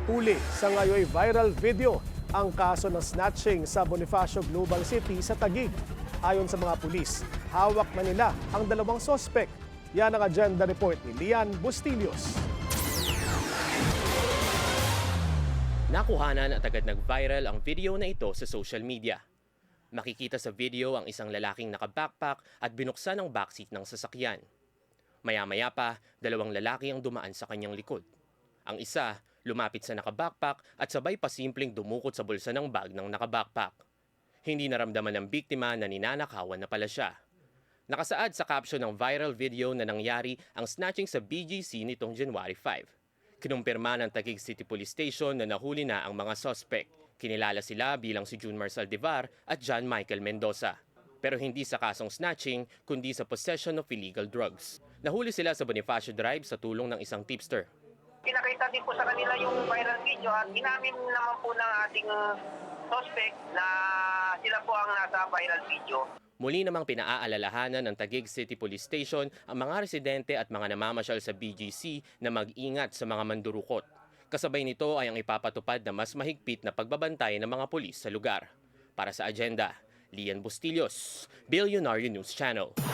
Huli sa ngayoy viral video ang kaso ng snatching sa Bonifacio Global City sa Taguig. Ayon sa mga pulis, hawak na nila ang dalawang sospek. Yan ang agenda report ni Lian Bustillos. Nakuhanan at agad nag-viral ang video na ito sa social media. Makikita sa video ang isang lalaking naka-backpack at binuksan ang backseat ng sasakyan. Maya-maya pa, dalawang lalaki ang dumaan sa kanyang likod. Ang isa, lumapit sa naka-backpack at sabay pa simpleng dumukot sa bulsa ng bag ng naka-backpack. Hindi naramdaman ng biktima na ninanakawan na pala siya. Nakasaad sa caption ng viral video na nangyari ang snatching sa BGC nitong January 5. Kinumpirma ng Taguig City Police Station na nahuli na ang mga suspect. Kinilala sila bilang si June Marcel Devar at John Michael Mendoza. Pero hindi sa kasong snatching, kundi sa possession of illegal drugs. Nahuli sila sa Bonifacio Drive sa tulong ng isang tipster. Pinakita din po sa kanila yung viral video at inamin naman po ng ating suspect na sila po ang nasa viral video. Muli namang pinaaalalahanan ng Taguig City Police Station ang mga residente at mga namamasyal sa BGC na mag-ingat sa mga mandurukot. Kasabay nito ay ang ipapatupad na mas mahigpit na pagbabantay ng mga pulis sa lugar. Para sa agenda, Lian Bustillos, Billionaire News Channel.